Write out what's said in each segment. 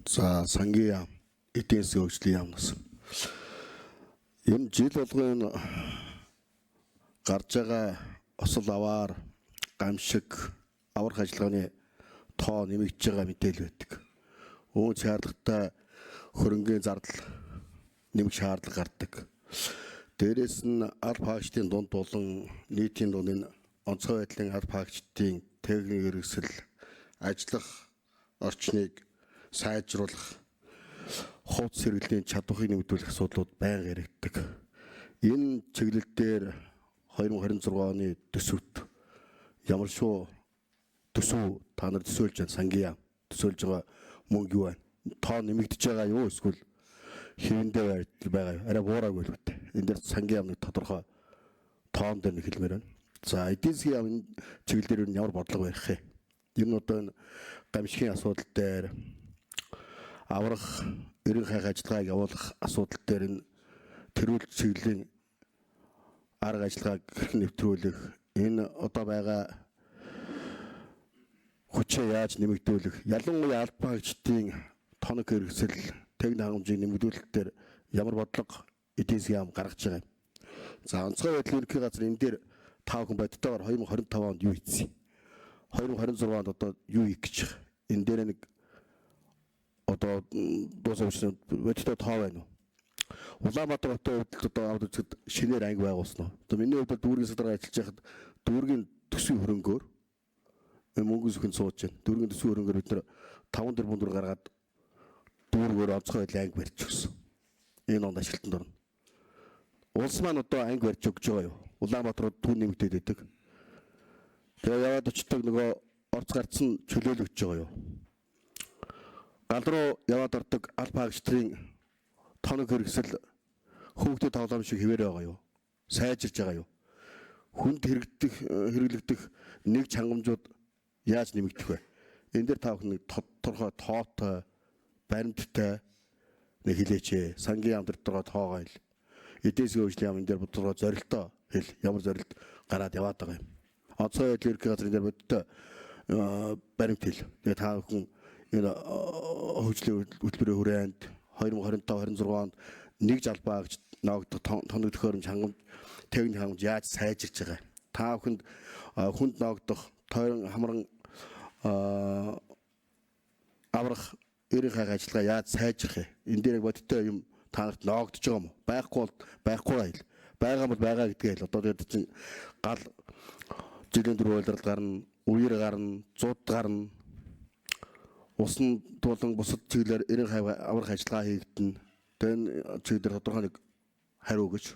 За сангийн яам, эдийн засгийн хөгжлийн яамнаас. Энэ жил болгон гарч байгаа осол аваар, гамшиг, аврах ажиллагааны тоо нэмэгдэж байгаа мэдээлэл байдаг. Үүн шаардлагатай хөрөнгөний зардал нэмэх шаардлага гардаг. Дээрээс нь аль паагчдын дунд болон нийтийн дунд энэ онцгой байдлын аль паагчдын техник хэрэгсэл ажиллах орчныг сайжруулах, хувц сэргэлийн чадварыг нэмэгдүүлэх асуудлууд байнга яригддаг. Энэ чиглэл дээр 2026 оны төсөвт ямар шүү төсөв та нар төсөөлж байгаа сангийн яам төсөөлж байгаа мөнгө юу байна? Тоо нэмэгдэж байгаа юу эсвэл хэвэндээ байгаа юу? Арай буураагүй л үү? Энэ дээр сангийн яамны тодорхой тоон дээр нэг хэлмээр байна. За эдийн засгийн яамны чиглэл дээр ямар бодлого барих юм? Ер нь одоо энэ гамшигын асуудал дээр аврах, эрен хайх ажиллагааг явуулах асуудал дээр энэ тэрүүл чиглэлийн арга ажиллагааг нэвтрүүлэх, энэ одоо байгаа хүчээ яаж нэмэгдүүлэх, ялангуяа аль паагчдын тоног хэрэгсэл, техник хангамжийг нэмэгдүүлэх дээр ямар бодлого эдийн засгийн яам гаргаж байгаа юм. За онцгой байдлын ерөнхий газар энэ дээр та бүхэн бодтойгоор 2025 онд юу хийсэн? 2026 онд одоо юу хийх гэж байна? Энэ дээр нэг одоо дуусах бодтой тоо байна уу? Улаанбаатар хотын хувьд одоо авд үзэхэд шинээр анги байгуулсан уу? Одоо миний хувьд дүүргийн садраа ажиллаж байхад дүүргийн төсвийн хөрөнгөөр мөнгө зөвхөн сууж байна. Дүүргийн төсвийн хөрөнгөөр бид нар 5 тэрбум төгрөг гаргаад дүүргээр онцгой байдлын анги барьж өгсөн. Энэ онд ажилтнанд орно. Улс маань одоо анги барьж өгч байгаа юу? Улаанбаатарууд түн нэмэгдээд байдаг. Тэгээ яваад очдог нөгөө орц гарцсан чөлөөлөгдөж байгаа юу? Гал руу яваад ордог аль паагчдын тоног хэрэгсэл хүүхдэд тоглоом шиг хэвээр байгаа юу? Сайжирж байгаа юу? Хүнд хэрэглэгдэх нэг чангамжууд яаж нэмэгдэх вэ? Энэ дээр та бүхэн тодорхой тоотой, баримттай нэг хэлээч. Сангийн яам дээр тодорхой тоогоо хэл. Эдийн засгийн хөгжлийн яам энэ дээр тодорхой зорилтоо хэл. Ямар зорилт гараад яваад байгаа юм. Онцгой байдлын ерөнхий газрын дээр бодтой баримт хэл. Тэгээ та бүхэн энэ хөгжлийн хөтөлбөрийн хүрээнд 2025-26 онд нэг жалбаагч ногдох тоног төхөөрөмж хангамж техник хангамж яаж сайжирч байгаа. Та бүхэнд хүнд ногдох тойрон хамран аврах эрен хайх ажиллагаа яаж сайжрах вэ? Энэ дээр бодтой юм та нарт ногдож байгаа юм уу? Байхгүй бол байхгүй хэл. Байгаа бол байгаа гэдгээ хэл. Одоо тэгээд чинь гал жилийн дөрөв үйлрэл гарна, үер гарна, зуд гарна. Усан тулан бусад чиглэлээр эрен хайх аврах ажиллагаа хийгдэнэ. Тэгээд чиглэлээр тодорхой нэг хариу өгөөч.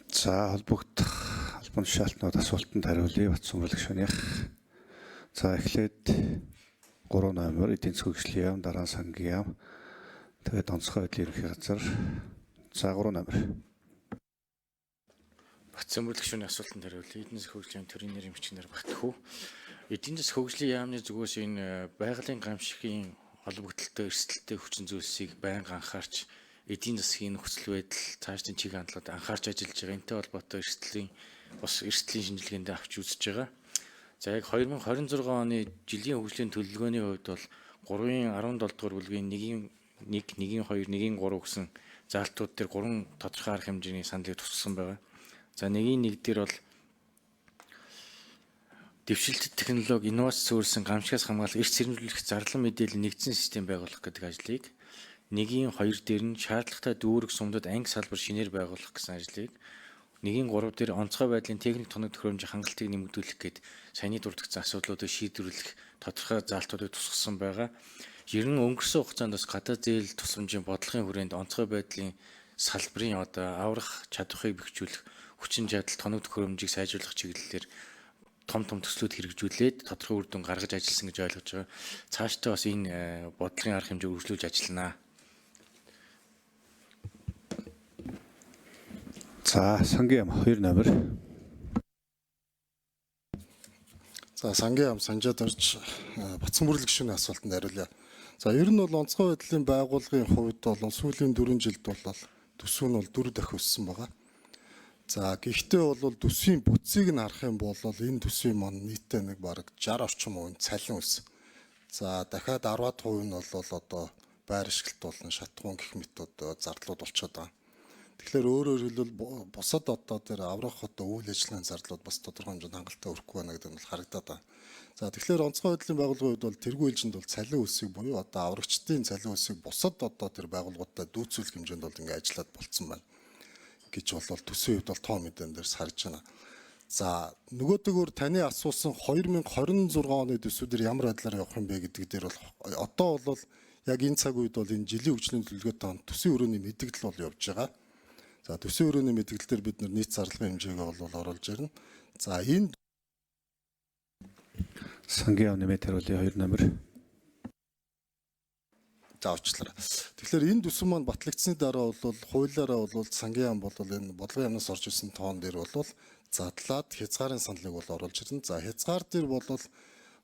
За холбогдох албан тушаалтнууд асуултанд хариулъя. Батсан бүлэгшүүнийх. За эхлээд 3 номер эдийн засгийн хөгжлийн яам, дараа нь сангийн яам. Тэгээд онцгой байдлын ерөнхий газар. За 3 номер. Батсан бүлэгшүүний асуултанд хариулъя. Эдийн засгийн хөгжлийн төрийн нэрийн бичгээр багтах уу? Эдийн засгийн хөгжлийн яамны зүгээс энэ байгалийн гамшигын холбогдлолтой эрсдэлтэй хүчин зүйлсийг байнга анхаарч эдийн засгийн нөхцөл байдал цаашдын чиг хандлагад анхаарч ажиллаж байгаа. Энтэй холбоотой эрсдлийн шинжилгээнд авч үзэж байгаа. За яг 2026 оны жилийн хөгжлийн төлөвлөгөөний хувьд бол 3-ын 17 дугаар бүлгийн 1-ийн 1, 1-ийн 2, 1-ийн 3 гэсэн заалтууд дээр 3 тодорхой арга хэмжээний саналыг тусгасан байгаа. За 1-ийн 1 дээр бол дэвшилтэт технологи, инновац суурилсан гамшигаас хамгаалах эрс сэрэмжлүүлэх зарлан мэдээллийн нэгдсэн систем байгуулах гэдэг ажлыг 1-ийн 2 дээр нь шаардлагатай дүүрэг сумдад анги салбар шинээр байгуулах гэсэн ажлыг 1-ийн 3 дээр онцгой байдлын техник тоног төхөөрөмжийн хангалтыг нэмэгдүүлэх гээд саяны дурдгдсан асуудлуудыг шийдвэрлэх тодорхой заалтуудыг тусгасан байгаа. Ер нь өнгөрсөн хугацаанд бас гадаад зээл тусламжийн бодлогын хүрээнд онцгой байдлын салбарын одоо аврах чадварыг бэхжүүлэх, хүчин чадал тоног төхөөрөмжийг сайжруулах чиглэлээр том төслүүд хэрэгжүүлээд тодорхой үр дүн гаргаж ажилласан гэж ойлгож байгаа. Цаашдаа бас энэ бодлогын арга хэмжээг өргөжлүүлж ажилланаа. За сангийн яам 2 номер. За сангийн яам санжаад орж Батсан бүлэгшүүний асуултанд хариулъя. За ер нь бол онцгой байдлын байгууллагын хувьд бол сүүлийн 4 жилд бол төсөв нь бол 4 дахин өссөн байгаа. За гэхдээ бол төсвийн бүтцийг нь харах юм бол энэ төсвийн маань нийтдээ нэг бараг 60 орчим хувийн цалин өс. За дахиад 10% нь бол одоо байр ашиглалт болон шатхуун гэх мэт одоо зардлууд болчиход байгаа. Тэгэхээр өөрөөр хэлбэл бусад одоо тэр аврах одоо үйл ажиллагааны зардлууд бас тодорхой хэмжээнд хангалттай өрөхгүй байна гэдэг нь бол харагдаад байна. За тэгэхээр онцгой байдлын байгууллагын хувьд бол тэргүй ээлжинд бол цалин өсийг буюу одоо аврагчдын цалин өсийг бусад одоо тэр байгууллагуудад дүүцүүлэх хэмжээнд бол ингээ ажиллаад болцсон байна гэж бол төсвийн хувьд бол тоо мэдэн дээрс харж байна. За нөгөөдөөр таны асуусан 2026 оны төсвүүдээр ямар байдлаар явах юм бэ гэдэг дээр бол одоо бол яг энэ цаг үед бол энэ жилийн хөгжлийн төлөвлөгөөтэй хамт төсвийн өрөөний мэдээлэл бол явж байгаа. За төсвийн өрөөний мэдээлэл дээр бид нийт зарлагын хэмжээг бол оруулж ирнэ. За энэ Сангийн яам нэмээд хариулъя 2 номер. за очлоо. Тэгэхээр энэ төсөв маань батлагдсны дараа бол хуулиараа бол сангийн яам бол энэ бодлогын яамнаас орж ирсэн тоон дээр бол задлаад хязгаарын саналыг бол оруулж ирнэ. За хязгаар дээр бол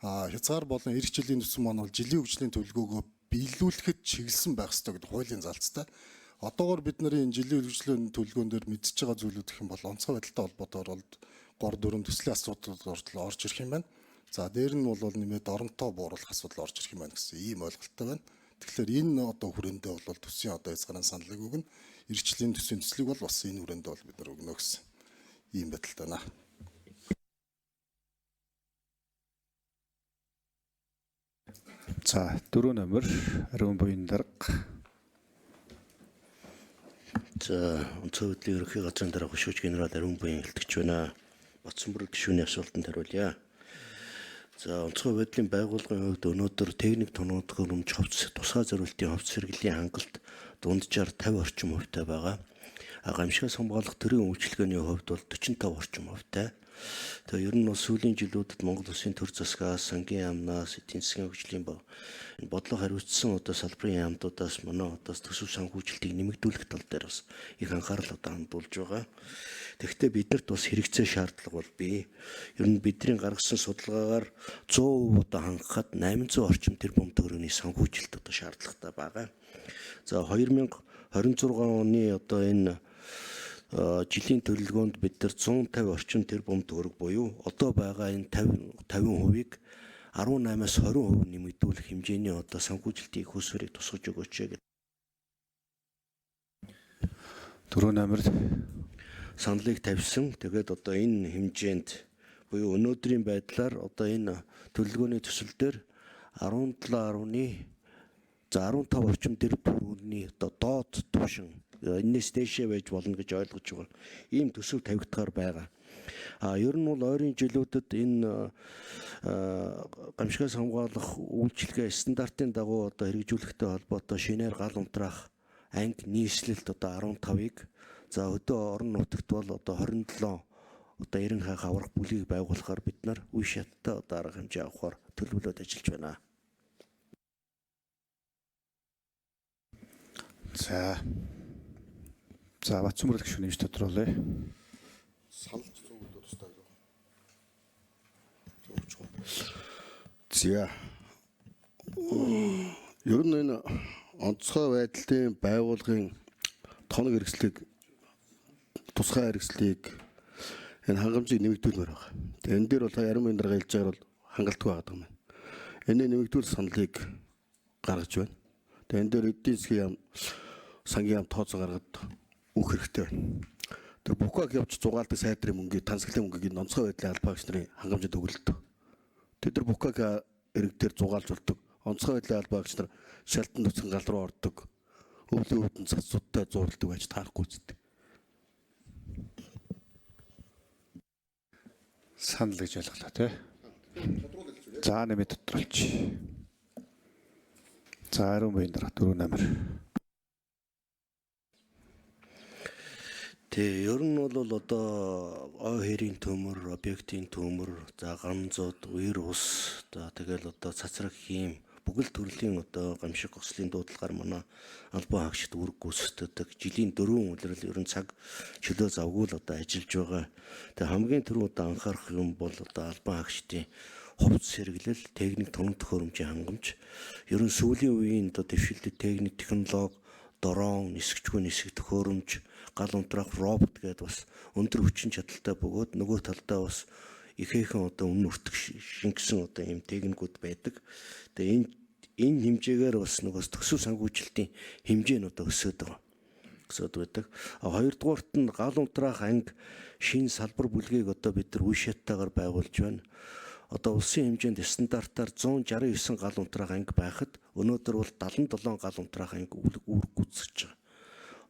хязгаар болон эх жилийн төсөв маань бол жилийн хөгжлийн төлөвлөгөөгөө биелүүлэхэд чиглэсэн байх ёстой гэдэг хуулийн залцтай. Одоогоор бид нарын жилийн хөгжлийн төлөвлөгөөн дээр мэдчихэж байгаа зүйлүүд гэх юм бол онцгой байдалтай холбоотойгоор бол 3-4 төслийн асуудал орж ирэх юм байна. За дээр нь бол нэмээд оронтой бууруулах асуудал орж ирэх юм байна гэсэн ийм ойлголттой байна. Тэгэхээр энэ одоо хүрээндээ бол төсвийн одоо хязгаарын саналыг өгнө. Иргэжлийн төсвийн төслийг бол бас энэ хүрээндээ бол бид нар өгнө гэсэн ийм байдалтай байна. За 4 номер Ариун буян дарга. За онцгой байдлын ерөнхий газрын дарга хөшөөж генерал Ариун буян хэлтгэж байна. Батсан бүрэл гишүүний асуултанд хариулъя. За онцгой байдлын байгууллагын хувьд өнөөдөр техник тоног хөрөмж ховц тусгай зориултын ховц сэргэлийн хангалт дунджаар 50 орчим хувьтай байгаа. Гамшигаас хамгаалах төрийн үйлчилгээний хувьд бол 45 орчим хувьтай. Тэгээ ер нь бол сүүлийн жилүүдэд Монгол Улсын төр засгаас, сангийн яамнаас, эдийн засгийн хөгжлийн бодлого хариуцсан одоо салбарын яамдуудаас манай одоос төсөв санхүүжилтийг нэмэгдүүлэх тал дээр бас их анхаарал одоо хандуулж байгаа. Тэгэхдээ биднэрт бас хэрэгцээ шаардлага бол бий. Ер нь бидний гаргасан судалгаагаар 100% одоо хангахад 800 орчим тэрбум төгрөгийн санхүүжилт одоо шаардлагатай байгаа. За 2026 оны одоо энэ жилийн төлөвлөгөөнд бид нар 150 орчим тэрбум төгрөг буюу одоо байгаа энэ 50%-ийг 18-аас 20% нэмэгдүүлэх хэмжээний одоо санхүүжилтийн хөсвөрийг тусгаж өгөөч гэдэг. 4 номер Саналыг тавьсан. Тэгээд одоо энэ хэмжээнд буюу өнөөдрийн байдлаар одоо энэ төлөвлөгөөний төсөл дээр 15 орчим тэрбумний одоо доод түвшин энэс дэшээ байж болно гэж ойлгож байгаа. Ийм төсөв тавигдахаар байгаа. Ер нь бол ойрын жилүүдэд энэ гамшигаас хамгаалах үйлчилгээ стандартын дагуу одоо хэрэгжүүлэхтэй холбоотой шинээр гал унтраах анги нийслэлт одоо 15-ыг за өдөө орон нутагт бол одоо 27 одоо 90 хаах аврах бүлийг байгуулахаар бид нар үе шаттай одоо арга хэмжээ авахар төлөвлөд ажиллаж байна. За Батсан бүрэл гишүүний нэмж тодруулъя. Санал зөвлөлөөр өстой юу? За. Ер нь энэ онцгой байдлын байгууллагын тоног хэрэгслийг тусгай хэрэгслийг энэ хангамжийг нэмэгдүүлмээр байгаа. Тэгээ энэ дээр бол ярим энэ дарга хэлж байгаа бол хангалтгүй байгаа юм байна. Энийг нэмэгдүүлэх саналыг гаргаж байна. Тэгээ энэ дээр эдийн засгийн яам сангийн яам тооцоо гаргаад өгөх хэрэгтэй байна. Тэр бүхэг явж зугаалдаг сайдрын мөнгийг тансаглалын мөнгийг онцгой байдлын албаагч нарын хангамжид өгөлдөг. Тэд нар бүхэг ирэг дээр зугаалж болдог. Онцгой байдлын албаагч нар шалтан нүцгэн гал руу ордог. Өвлийн үүдэн цацуудтай зурладаг байж таарахгүй зүтдэг. Санал гэж ойлголоо тий. За нэмээд тодруулж. За Ариун буян дарга 4 номер. Тэгээ ер нь бол одоо ой хэрийн төмөр, объектын төмөр, за ганцууд, үер ус, за тэгэл одоо цацраг хийм бүгд төрлийн одоо гамшиг гослын дуудлагаар манай албан хаагчид үүрэг гүйцэтгэдэг. Жилийн 4 улирал ер нь цаг чөлөө завгүй л одоо ажиллаж байгаа. Тэгээ хамгийн түрүү одоо анхаарах юм бол одоо албан хаагчдын хувьд сэргэлэл, техник тоног төхөөрөмжийн хангамж, ер нь сүүлийн үеийн одоо дэвшилтэд техник технологи дрон, нисгчгүй нисэх төхөөрөмж, гал унтраах робот гэдэг бас өндөр хүчин чадалтай бөгөөд нөгөө талдаа бас ихээхэн одоо үнэн өртөг шингэсэн одоо ийм техникүүд байдаг. Тэгээ энэ хэмжээгээр бас нөгөө төсөв санхүүжилтийн хэмжээ нь одоо өсөд байгаа. Өсөд байдаг. Хоёрдугаарт нь гал унтраах анги шинэ салбар бүлгийг одоо бид нар үе шаттайгаар байгуулж байна. Одоо улсын хэмжээнд стандартаар 169 гал унтраах анги байхад өнөөдөр бол 77 гал унтраах анги үүрэг гүйцэтгэж байгаа.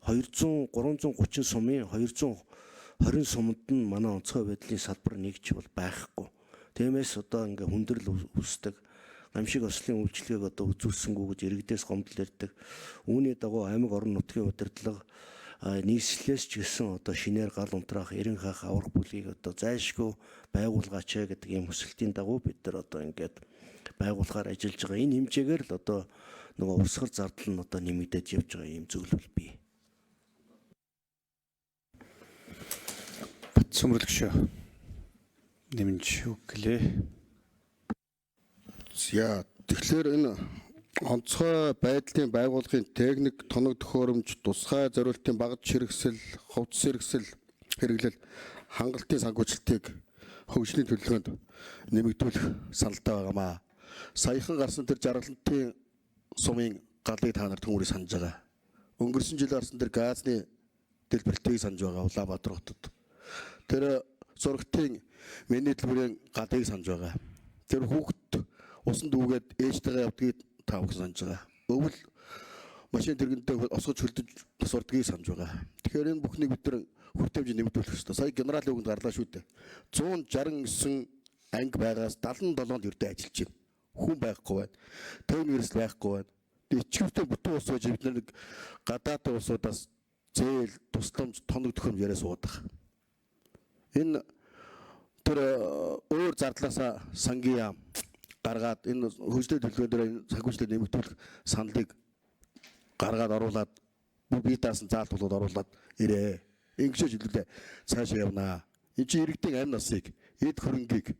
330 сумын 220 суманд нь манай онцгой байдлын салбар нэгж бол байхгүй. Тиймээс одоо ингээ хүндрэл үүсдэг. Гамшиг ослын үйлчлэгийг одоо үзүүлсэнгүү гэж иргэдээс гомдол ирдэг. Үүний дагуу аймаг орон нутгийн удирдлага нийслэлээс ч гэсэн одоо шинээр гал унтраах, эрен хаах аврах бүлгийг одоо зайлшгүй байгуулгаач гэдэг ийм хүсэлтийн дагуу бид нар одоо ингээд байгуулахаар ажиллаж байгаа. Энэ хэмжээгээр л одоо нөгөө урсгал зардал нь одоо нэмэгдэж явж байгаа ийм зөвлөл бий. Батцөмрөлгшөө нэмж үгэлээ. За тэгэхээр энэ онцгой байдлын байгууллагын техник, тоног төхөөрөмж, тусгай зориултын багаж хэрэгсэл, хувцас хэрэгсэл хэрэглэл, хангалтын санхүүжилтийг хөгжлийн төлөвлөгөөнд нэмэгдүүлэх саналтай байгаамаа. Саяхан гарсан тэр жаргалантын сумын галыг та нар төмөрийг санаж байгаа. Өнгөрсөн жил гарсан тэр газны дэлбэртийг санаж байгаа Улаанбаатар хотод. Тэр зургтын миний төлбөрийн галыг санаж байгаа. Тэр хүүхэд усан дүүгээд ээжтэйгээ явдгийг та бүхэн санаж байгаа. Өвөл машин тэргэнтэй осгож хөлдөж тасвардгийг санаж байгаа. Тэгэхээр энэ бүхнийг бид нар хүртээмж нэмэгдүүлэх ёстой. Сая генералын үгэнд гарлаа шүү дээ. 169 анги байгаас 77-нд ердөө ажиллаж байна. Хүн байхгүй байна. Төвний хэрэгсэл байхгүй байна. Ичгүүртэй бүтэн ус байж бид нэг гадаад улсуудаас зээл, тусламж, тоног төхөөрөмж яриа суудаг. Энэ тэр өөр зардлаасаа сангийн яам гаргаад энэ хөгжлийн төлөвлөгөө дээр санхүүжилтийг нэмэгдүүлэх саналыг гаргаад оруулаад бие даасан заалт болоод оруулаад ирээ. Ингэж хэлүүлээ цаашаа явнаа. Энэ чинь иргэдийн амь насыг, эд хөрөнгийг,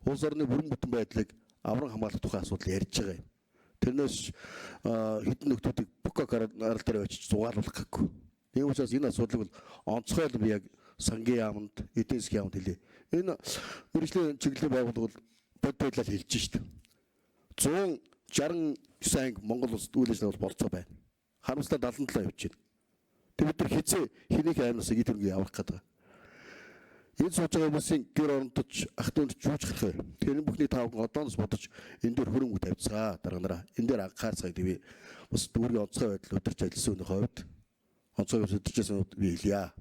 улс орны бүрэн бүтэн байдлыг авран хамгаалах тухай асуудал ярьж байгаа юм. Тэрнээс хэдэн нөхдүүдийг Букак арал дээр очиж зугаалуулах гэхгүй. Тийм учраас энэ асуудлыг бол онцгой л яг сангийн яамд, эдийн засгийн яамд хэлээ. Энэ мэргэжлийн чиглэлийн байгууллага бол бод байдлаар хэлж штеп. 169 анги Монгол улсад үйл ажиллагаа болцоо байна. Харамслаа 77 явж байна. Тэг бид нар хизээ хэнийг аймнасыг идэвхтэй явах гэдэг. Энэ сууж байгаа хүмүүсийн гэр орондож ах トゥ унд жууж гарах юм. Тэгэхээр энэ бүхний тавг одооноос бодож энэ дээр хөрөнгө тавьцгаа дарганараа. Энэ дээр анхаар цаг дэвээ бас дүүргийн онцгой байдал өдөрч ажилласан хүний хувьд онцгой өдөрчөөс би хэлье.